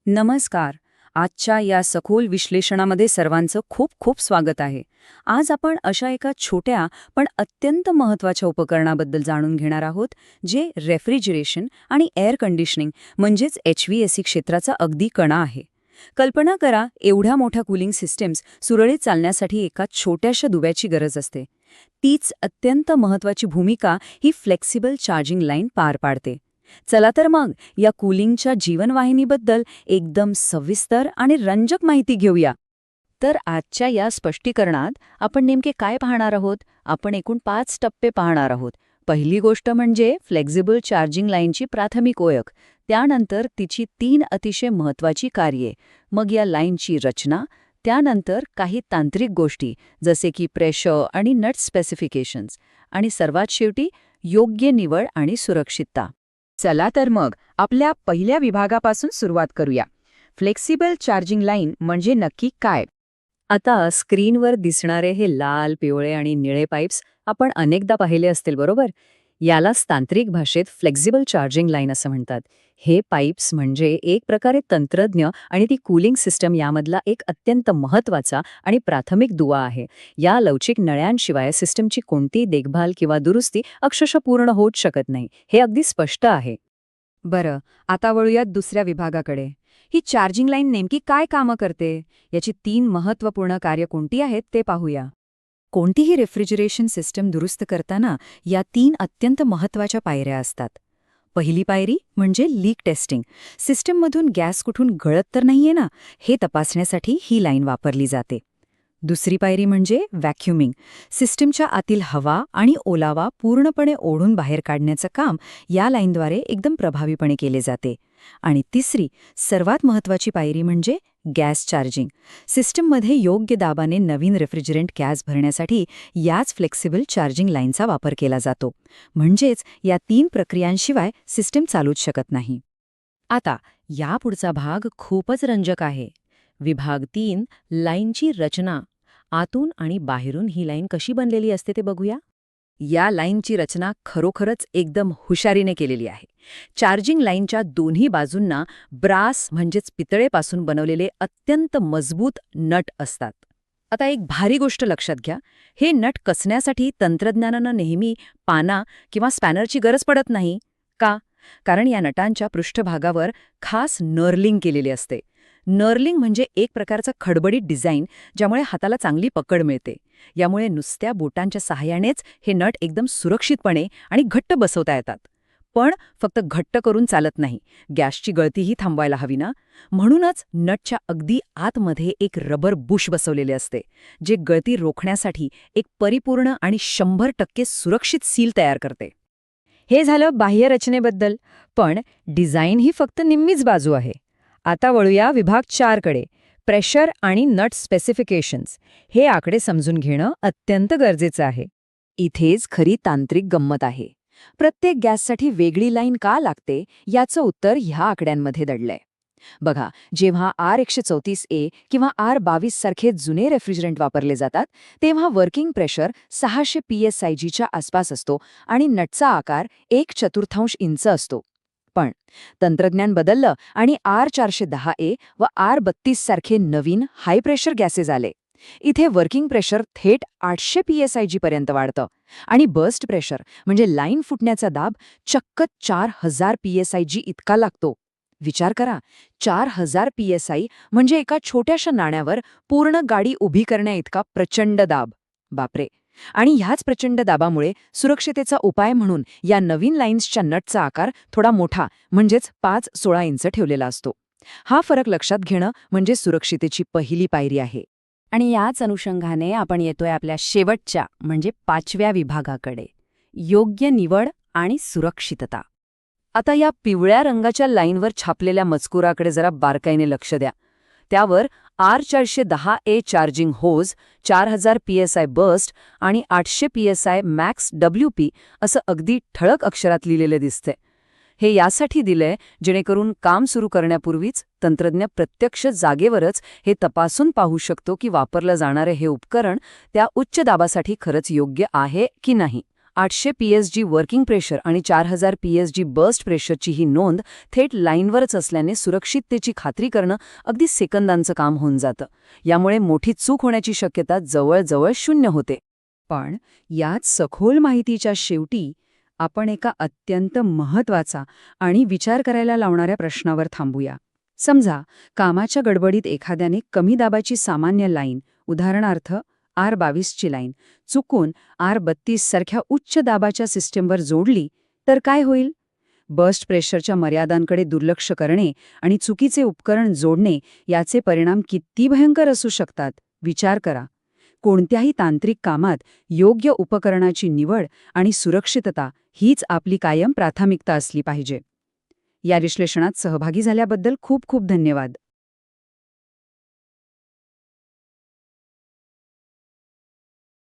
नमस्कार. आजच्या या सखोल विश्लेषणामध्ये सर्वांचं खूप खूप स्वागत आहे. आज आपण अशा एका छोट्या पण अत्यंत महत्त्वाच्या उपकरणाबद्दल जाणून घेणार आहोत, जे रेफ्रिजरेशन आणि एअर कंडिशनिंग म्हणजेच HVAC क्षेत्राचा अगदी कणा आहे. कल्पना करा, एवढ्या मोठ्या कूलिंग सिस्टीम्स सुरळीत चालण्यासाठी एका छोट्याशा दुव्याची गरज असते. तीच अत्यंत महत्त्वाची भूमिका ही फ्लेक्सिबल चार्जिंग लाईन पार पाडते. चला तर मग या कूलिंगच्या जीवनवाहिनीबद्दल एकदम सविस्तर आणि रंजक माहिती घेऊया. तर आजच्या या स्पष्टीकरणात आपण नेमके काय पाहणार आहोत? आपण एकूण 5 टप्पे पाहणार आहोत. पहिली गोष्ट म्हणजे फ्लेक्झिबल चार्जिंग लाईनची प्राथमिक ओळख, त्यानंतर तिची 3 अतिशय महत्त्वाची कार्ये, मग या लाईनची रचना, त्यानंतर काही तांत्रिक गोष्टी जसे की प्रेशर आणि नट स्पेसिफिकेशन्स, आणि सर्वात शेवटी योग्य निवड आणि सुरक्षितता. चला तर मग आपल्या पहिल्या विभागापासून सुरुवात करूया. फ्लेक्सिबल चार्जिंग लाईन म्हणजे नक्की काय? आता स्क्रीनवर दिसणारे हे लाल, पिवळे आणि निळे पाईप्स आपण अनेकदा पाहिले असतील, बरोबर? यालाच तांत्रिक भाषेत फ्लेक्झिबल चार्जिंग लाईन असं म्हणतात. हे पाईप्स म्हणजे एक प्रकारे तंत्रज्ञ आणि ती कूलिंग सिस्टम यामधला एक अत्यंत महत्त्वाचा आणि प्राथमिक दुवा आहे. या लवचिक नळ्यांशिवाय सिस्टमची कोणतीही देखभाल किंवा दुरुस्ती अक्षरशः पूर्ण होऊच शकत नाही. हे अगदी स्पष्ट आहे. बरं, आता वळूयात दुसऱ्या विभागाकडे. ही चार्जिंग लाईन नेमकी काय कामं करते? याची 3 महत्त्वपूर्ण कार्य कोणती आहेत ते पाहूया. कोणतीही रेफ्रिजरेशन सिस्टम दुरुस्त करताना या 3 अत्यंत महत्त्वाच्या पायऱ्या असतात. पहिली पायरी म्हणजे लीक टेस्टिंग. सिस्टममधून गॅस कुठून गळत तर नाहीये ना, हे तपासण्यासाठी ही लाईन वापरली जाते. दुसरी पायरी म्हणजे व्हॅक्युमिंग. सिस्टमच्या आतील हवा आणि ओलावा पूर्णपणे ओढून बाहेर काढण्याचं काम या लाईनद्वारे एकदम प्रभावीपणे केले जाते. आणि तिसरी, सर्वात महत्त्वाची पायरी म्हणजे गॅस चार्जिंग. सिस्टममध्ये योग्य दाबाने नवीन रेफ्रिजरंट गॅस भरण्यासाठी याच फ्लेक्सिबल चार्जिंग लाईनचा वापर केला जातो. म्हणजेच या 3 प्रक्रियांशिवाय सिस्टम चालूच शकत नाही. आता यापुढचा भाग खूपच रंजक आहे. विभाग 3, लाईनची रचना. आतून आणि बाहेरून ही लाईन कशी बनलेली असते ते बघूया. या लाईनची रचना खरोखरच एकदम हुशारीने केलेली आहे. चार्जिंग लाईनच्या दोन्ही बाजूंना ब्रास म्हणजेच पितळेपासून बनवलेले अत्यंत मजबूत नट असतात. आता एक भारी गोष्ट लक्षात घ्या, हे नट कसण्यासाठी तंत्रज्ञानानं नेहमी पाना किंवा स्पॅनरची गरज पडत नाही. का? कारण या नटांच्या पृष्ठभागावर खास नर्लिंग केलेली असते. नर्लिंग म्हणजे एक प्रकारचा खडबडीत डिझाईन, ज्यामुळे हाताला चांगली पकड मिळते. यामुळे नुसत्या बोटांच्या सहाय्यानेच हे नट एकदम सुरक्षितपणे आणि घट्ट बसवता येतात. पण फक्त घट्ट करून चालत नाही, गॅसची गळतीही थांबवायला हवी ना. म्हणूनच नटच्या अगदी आतमध्ये एक रबर बुश बसवलेले असते, जे गळती रोखण्यासाठी एक परिपूर्ण आणि 100% सुरक्षित सील तयार करते. हे झालं बाह्य रचनेबद्दल, पण डिझाईन ही फक्त निम्मीच बाजू आहे. आता वळूया विभाग 4 कडे. प्रेशर आणि नट स्पेसिफिकेशन्स. हे आकडे समजून घेणं अत्यंत गरजेचं आहे. इथेच खरी तांत्रिक गंमत आहे. प्रत्येक गॅससाठी वेगळी लाईन का लागते याचं उत्तर ह्या आकड्यांमध्ये दडलंय. बघा, जेव्हा R134A किंवा R22 सारखे जुने रेफ्रिजरंट वापरले जातात, तेव्हा वर्किंग प्रेशर 600 PSIGच्या आसपास असतो आणि नटचा आकार 1/4 इंच असतो. पण तंत्रज्ञान बदललं आणि R410A व R32 सारखे नवीन हाय प्रेशर गॅसेस आले. इथे वर्किंग प्रेशर थेट 800 PSIG पर्यंत वाढतं आणि बर्स्ट प्रेशर म्हणजे लाईन फुटण्याचा दाब चक्क 4000 PSIG इतका लागतो. विचार करा, 4000 PSI म्हणजे एका छोट्याशा नाण्यावर पूर्ण गाडी उभी करण्याइतका प्रचंड दाब. बापरे. आणि ह्याच प्रचंड दाबामुळे सुरक्षितेचा उपाय म्हणून या नवीन लाईन्सच्या नटचा आकार थोडा मोठा म्हणजेच 5-16 इंच ठेवलेला असतो. हा फरक लक्षात घेणं म्हणजे सुरक्षितेची पहिली पायरी आहे. आणि याच अनुषंगाने आपण येतोय आपल्या शेवटच्या म्हणजे 5व्या विभागाकडे, योग्य निवड आणि सुरक्षितता. आता या पिवळ्या रंगाच्या लाईनवर छापलेल्या मजकुराकडे जरा बारकाईने लक्ष द्या. त्यावर R410A चार्जिंग होज, 4000 PSI बर्स्ट आणि 800 PSI मॅक्स WP असं अगदी ठळक अक्षरात लिहिलेलं दिसतंय. हे यासाठी दिलंय जेणेकरून काम सुरू करण्यापूर्वीच तंत्रज्ञ प्रत्यक्ष जागेवरच हे तपासून पाहू शकतो की वापरलं जाणारे हे उपकरण त्या उच्च दाबासाठी खरंच योग्य आहे की नाही. 800 पीएसजी वर्किंग प्रेशर आणि 4000 पीएसजी बर्स्ट प्रेशरची ही नोंद थेट लाईनवरच असल्याने सुरक्षिततेची खात्री करणं अगदी सेकंदांचं काम होऊन जातं. यामुळे मोठी चूक होण्याची शक्यता जवळजवळ 0 होते. पण यात सखोल माहितीच्या शेवटी आपण एका अत्यंत महत्वाचा आणि विचार करायला लावणाऱ्या प्रश्नावर थांबूया. समजा कामाच्या गडबडीत एखाद्याने कमी दाबाची सामान्य लाईन, उदाहरणार्थ R22ची लाईन, चुकून R32 सारख्या उच्च दाबाच्या सिस्टीमवर जोडली, तर काय होईल? बर्स्ट प्रेशरच्या मर्यादांकडे दुर्लक्ष करणे आणि चुकीचे उपकरण जोडणे याचे परिणाम किती भयंकर असू शकतात, विचार करा. कोणत्याही तांत्रिक कामात योग्य उपकरणाची निवड आणि सुरक्षितता हीच आपली कायम प्राथमिकता असली पाहिजे. या विश्लेषणात सहभागी झाल्याबद्दल खूप खूप धन्यवाद.